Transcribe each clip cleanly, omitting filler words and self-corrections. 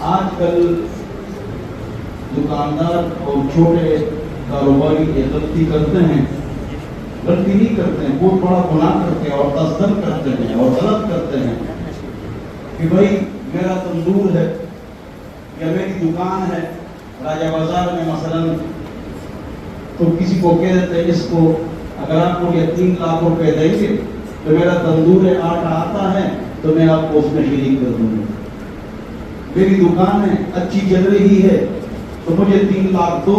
آج کل دکاندار اور چھوٹے کاروباری یہ غلطی کرتے ہیں، غلطی نہیں کرتے ہیں، بہت بڑا گناہ کرتے ہیں اور تصدق کرتے ہیں اور غلط کرتے ہیں کہ بھائی میرا تندور ہے یا میری دکان ہے راجہ بازار میں مثلا، تو کسی کو کہہ دیتے ہیں اس کو اگر آپ کو یہ 3 لاکھ روپے دیں گے تو میرا تندور آٹا آتا ہے تو میں آپ کو اس میں شریک کر دوں گا، میری دکان ہے اچھی چل رہی ہے تو مجھے 3 لاکھ دو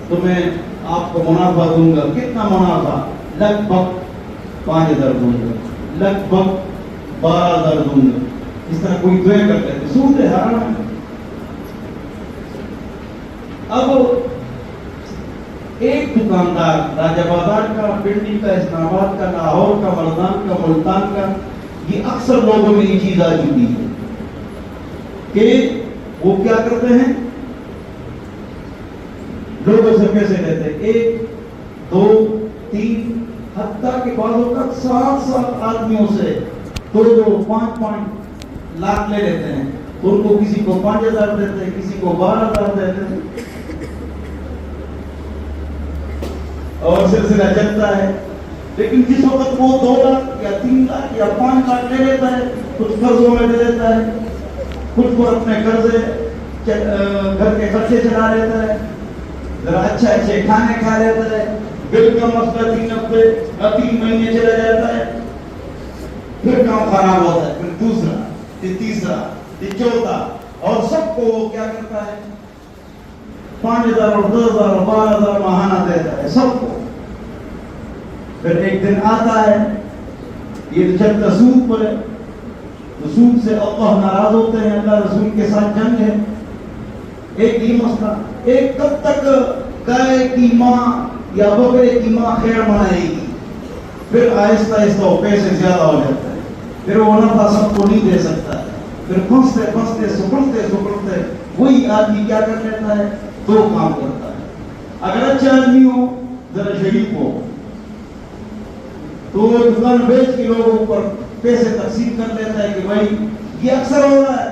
تو میں آپ کو منافع دوں گا۔ کتنا منافع؟ لگ بھگ 5,000 دوں گا، لگ بھگ 12,000 دوں گا۔ اس طرح کوئی دعائیں کرتے ہیں، سود ہے، حرام ہے۔ اب ایک دکاندار راجہ بازار کا، پنڈی کا، اسلام آباد کا، لاہور کا، مردان کا، ملتان کا، یہ اکثر لوگوں میں یہ چیز آ چکی ہے کہ وہ کیا کرتے ہیں، لوگوں سے پیسے لیتے ہیں، 1 2 3 حتیٰ کہ بعضوں کا 7 آدمیوں سے 2 5 لاکھ لے لیتے ہیں، تو ان کو کسی کو 5,000 دیتے ہیں، کسی کو 12,000 دیتے ہیں، اور سلسلہ چلتا ہے۔ لیکن جس وقت وہ 2 لاکھ یا 3 لاکھ یا 5 لاکھ لے لیتا ہے، کچھ قرضوں میں دے دیتا ہے، کچھ کو اپنے قرضے گھر کے خرچے چلا لیتا ہے، ذرا اچھے کھانے کھا لیتا ہے، بل کا مسئلہ 3 مہینے چلا جاتا ہے، پھر کام خراب ہوتا ہے، پھر دوسرا، پھر تیسرا، پھر چوتھا، اور سب کو وہ کیا کرتا ہے 5,000 اور 10,000 اور 12,000 ماہانہ دیتا ہے سب کو۔ پھر ایک دن آتا ہے یہ چلتا سود پر ہے، تو سود سے اللہ ناراض ہوتے ہیں، اللہ رسول کے ساتھ جنگ ہے۔ ایک یہ مسئلہ، ایک کب تک گائے کی ماں یا بکرے کی ماں خیر منائے گی، پھر آہستہ آہستہ وہ پیسے زیادہ ہو جاتا ہے، پھر وہ نفع سب کو نہیں دے سکتا ہے، پھر پھنستے پھنستے سکڑتے وہی آدمی کیا کر لیتا ہے، 2 کام کرتا ہے۔ اگر اچھا آدمی ہو، ذرا شریف ہو، تو وہ دکان بیچ کے لوگوں پر پیسے تقسیم کر لیتا ہے کہ بھائی یہ اکثر ہو رہا ہے،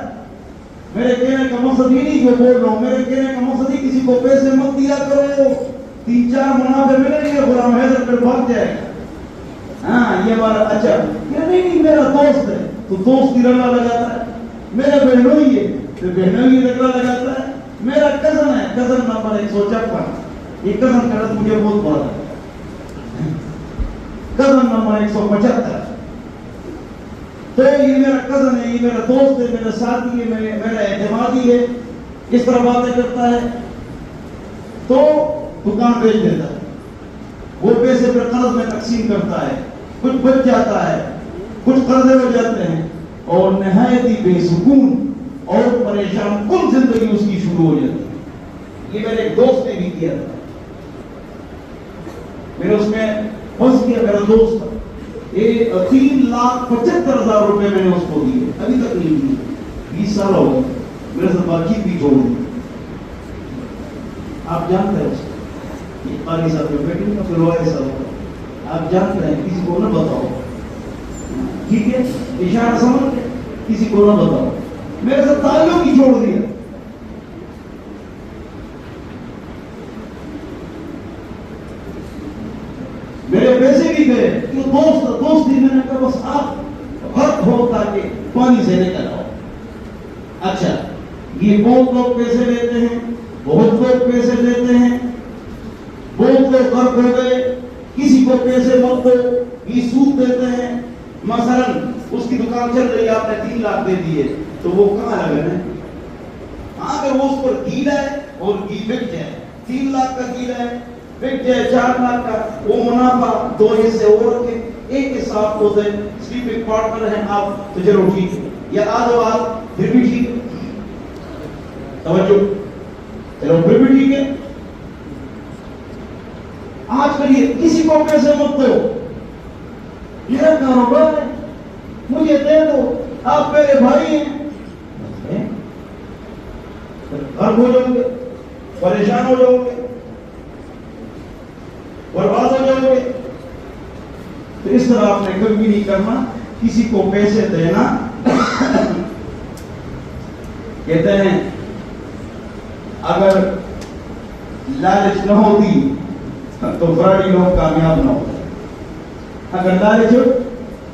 میرے کہنے کا مقصد یہ نہیں جو بول رہا ہوں، میرے کہنے کا مقصد ہی کسی کو پیسے مت دیا کرو، 3-4 منافع ملیں گے، غلام حیدر پھر بھاگ جائے گا، ہاں یہ ہمارا اچھا، نہیں میرا دوست ہے تو دوست کی رگڑا لگاتا ہے، میرا بہنوئی ہے تو بہنوئی کی رگڑا لگاتا ہے، میرا کزن ہے، کزن نمبر 156، یہ کزن کا رد مجھے بہت بڑا ہے، کزن نمبر 175، تو یہ میرا کزن ہے، یہ میرا دوست ہے، میرا ساتھی ہے، میرا اعتمادی ہے، اس طرح باتیں کرتا ہے، تو دکان بیچ دیتا ہے، وہ پیسے پھر قرض میں تقسیم کرتا ہے، کچھ بچ جاتا ہے، کچھ قرضے ہو جاتے ہیں، اور نہایت ہی بے سکون اور پریشان کن زندگی اس کی شروع ہو جاتی ہے۔ یہ میرے ایک دوست نے بھی کیا تھا، میرے اس میں پھنس گیا میرا دوست، 3,75,000 روپے میں نے اس کو دیے، ابھی تک نہیں دیے، 20 سال ہو گئے، میرے سے بات چیت بھی چھوڑ دی۔ آپ جانتے ہیں اس کو، یہ قاری صاحب کے بیٹے کا فلوائے صاحب، آپ جانتے ہیں، کسی کو نہ بتاؤ، ٹھیک ہے، اشارہ سمجھ کے کسی کو نہ بتاؤ، میرے سے تعلق ہی چھوڑ دیا۔ میرے پیسے بھی گئے، دوستی میں نے کہا بس آپ غرق ہو تاکہ پانی سے نکل آؤ۔ اچھا، یہ بہت لوگ پیسے لیتے ہیں، بہت لوگ پیسے لیتے ہیں، بہت لوگ غرق ہو گئے، کسی کو پیسے مت دو، یہ سود دیتے ہیں۔ مثلا اس کی دکان چل رہی ہے، آپ نے 3 لاکھ دے دیے، تو وہ کہاں لگا ہے؟ اگر وہ اس پر گیلا ہے اور گھی بک جائے، 3 لاکھ کا گیلا ہے، بک جائے 4 لاکھ کا، وہ منافع 2 حصے اور رکھے، ایک حصہ آپ کو دیں، سلیپنگ پارٹنر ہیں آپ، تو چلو ٹھیک ہے، یا آدھو پھر بھی ٹھیک ہے، توجہ، چلو پھر بھی ٹھیک ہے۔ آج کل یہ کسی کو پیسے مت دو، میرا کاروبار ہے، مجھے دے دو، آپ میرے بھائی ہیں، غرق ہو جاؤ گے، پریشان ہو جاؤ گے، برباد ہو جاؤ گے۔ تو اس طرح آپ نے کبھی نہیں کرنا، کسی کو پیسے دینا کہتے ہیں اگر لالچ نہ ہوتی تو فراڈی لوگ کامیاب نہ ہوتے. اگر لالچ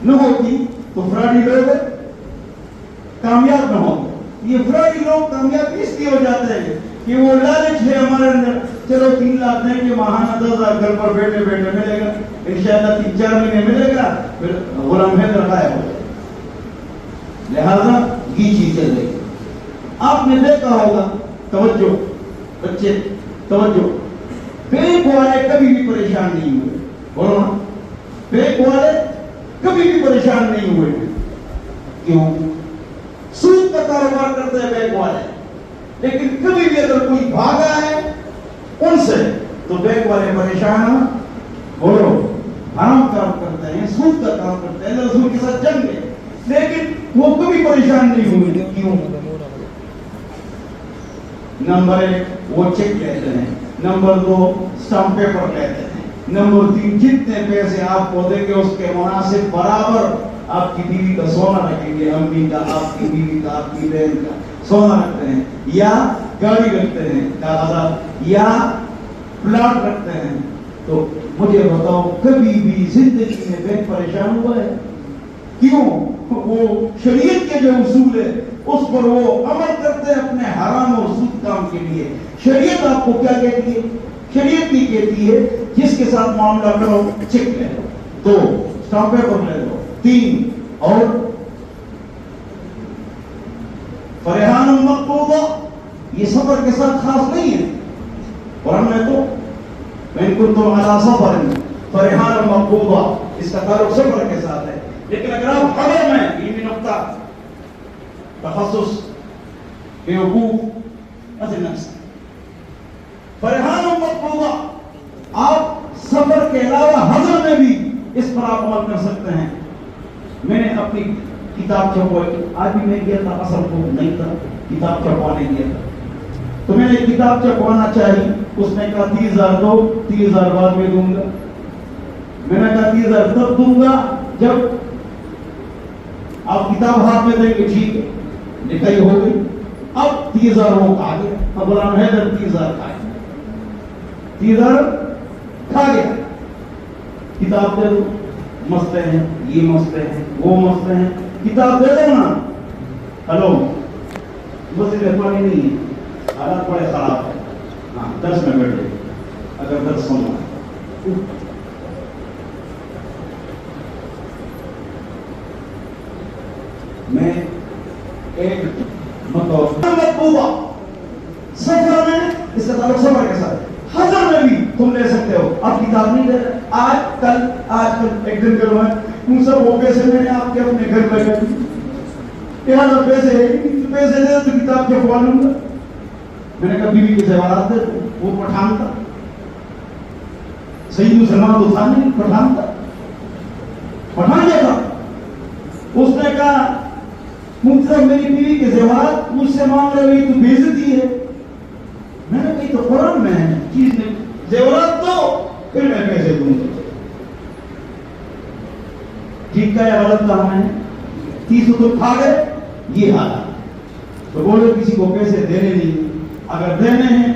نہ ہوتی تو فراڈی لوگ کامیاب نہ ہوتے. یہ فراڈی لوگ کامیاب اس لیے ہو جاتے ہیں کہ وہ لالچ ہے ہمارے اندر. چلو 3 لاکھ دیں گے ماہانہ 10,000 گھر پر بیٹھے بیٹھے ملے گا, انشاءاللہ 3-4 مہینے ملے گا, پھر غلام حیدر غائب ہو جائے. لہذا یہ چیزیں دیکھیں. آپ نے دیکھا ہوگا, توجہ بچے توجہ, بینک والے کبھی بھی پریشان نہیں ہوئے. بولو نا, بینک والے کبھی بھی پریشان نہیں ہوئے. کیوں؟ سود کا کاروبار کرتے ہیں بینک والے, لیکن کبھی بھی اگر کوئی بھاگا ہے ان سے تو بینک والے پریشان ہو. بولو, حرام کام کرتے ہیں, سود کا کام کرتے ہیں, رسول کے ساتھ جنگ ہے, لیکن وہ کبھی پریشان نہیں ہوئے. کیوں؟ نمبر 1 وہ چیک لیتے ہیں, نمبر 2 اسٹامپ پیپر لیتے ہیں, نمبر 3 جتنے پیسے آپ کو دیں گے اس کے مناسب برابر آپ کی بیوی کا سونا رکھیں گے, امی کا, آپ کی بیوی کا, آپ کی بہن کا سونا رکھتے ہیں, یا گاڑی رکھتے ہیں کاغذات, یا پلاٹ رکھتے ہیں. تو مجھے بتاؤ کبھی بھی زندگی میں بینک پریشان ہوا ہے؟ کیوں؟ وہ شریعت کے جو اصول ہے اس پر وہ عمل کرتے ہیں اپنے حرام اور سود کام کے لیے. شریعت آپ کو کیا کہتی ہے؟ شریعت کی کہتی ہے جس کے ساتھ معاملہ کرو چیک لے لو, 2 اسٹامپ پیپر لے لو, 3 اور فرحان مقبوضہ. یہ سفر کے ساتھ خاص نہیں ہے, قرآن میں تو وَإِن كُنتُمْ عَلَىٰ سَفَرٍ فَرِحَانٌ مَقْبُوضَةٌ, اس کا تعلق سفر کے ساتھ ہے. لیکن اگر آپ حضر میں, علمی نقطہ تخصص بیوقوف اصل نفس, فرحان مقبوضہ, آپ سفر کے علاوہ حضر میں بھی اس پر آپ عمل کر سکتے ہیں. میں نے اپنی کتاب چھپوائی, آج بھی میں گیا تھا, اصل کو نہیں تھا, کتاب چھپوانے گیا تھا, تو میں نے کتاب چھپوانا چاہی. اس نے کہا 30,000 دو, 30,000 بعد میں دوں گا. میں نے کہا 30,000 تب دوں گا جب آپ کتاب ہاتھ میں دیں گے. ٹھیک ہے, لکھائی ہو گئی. اب 30,000 وہ کھا گیا. اب غلام حیدر 30,000 کھا گیا, 30,000 کھا گیا. کتاب دے دو, مسئلے ہیں, یہ مسئلے ہیں, وہ مسئلے ہیں, کتاب دے دو نا. ہلو, مسئلے پانی نہیں ہے, حالات بڑے خراب ہے. ہاں, درس میں بیٹھے, اگر درس سننا ہے. میں ایک مقبوضہ سفر میں, اس کا تعلق سفر کے ساتھ, حضر میں بھی تم لے سکتے ہو. اب کتاب نہیں لے رہے, آج کل ایک دن کرو ہے, ان سب وہ پیسے میں نے آپ کے اپنے گھر میں گئے, 1,000 پیسے دے تو کتاب چھپوا لوں گا. میں نے کہا بیوی کے زیورات دے, وہ پٹھان تھا, صحیح مسلمان تو تھا نہیں, پٹھان تھا, پٹھان کیا تھا. اس نے کہا مجھے میری بیوی کے زیورات مجھ سے مانگ رہے تو بے عزتی ہے. میں نے کہی تو قرآن میں ہے چیز نہیں, زیورات دو پھر میں پیسے دوں گا. ٹھیک کا یا غلط کہا میں نے؟ 30 تو کھا گئے. یہ حالات تو بولو کسی کو پیسے دینے نہیں, اگر دینے ہیں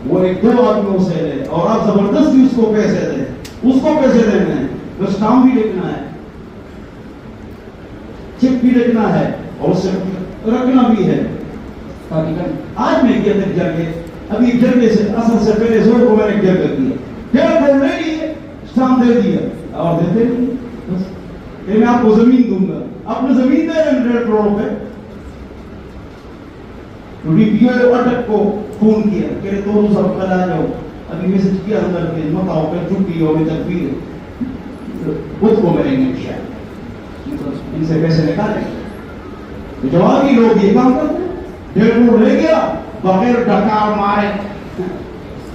وہ 1-2 آدمیوں سے لے, اور آپ زبردستی اس کو پیسے دیں, اس کو پیسے دینے ہیں, تو اسٹامپ بھی لکھنا ہے, چیک بھی لکھنا ہے, اور اسے رکھنا بھی ہے. آج میں کیا تک جرگے, ابھی جرگے سے اصل سے پہلے زور کو میں نے جرگہ کیا, 1.5 کروڑ لے لیے, اسٹامپ دے دیا, اور دیتے نہیں. میں آپ کو زمین دوں گا, اپنے زمین دے رہے 1.5 کروڑ روپے. ڈی پی او اٹک کو فون کیا کہ تو سب کل آ جاؤ, ابھی میسج کیا اندر کے مت آؤ, پھر چھٹی ہو, ابھی تکبیر خود کو ملیں گے شاید, ان سے پیسے نکالیں. تو جوابی لوگ یہ کام کرتے ہیں, 1.5 کروڑ لے گیا بغیر ڈکار مارے,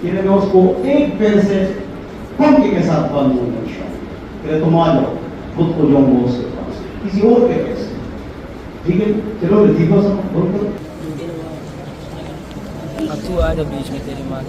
کہ میں اس کو 1 پیسے کم کے ساتھ بند ہوں گا کہ تم آ جاؤ, خود کو جاؤں گا اس کے پاس کسی اور کے پیسے. ٹھیک ہے, چلو لطیفہ سب بول کرو. تو آ جا بیچ میں تیری ماں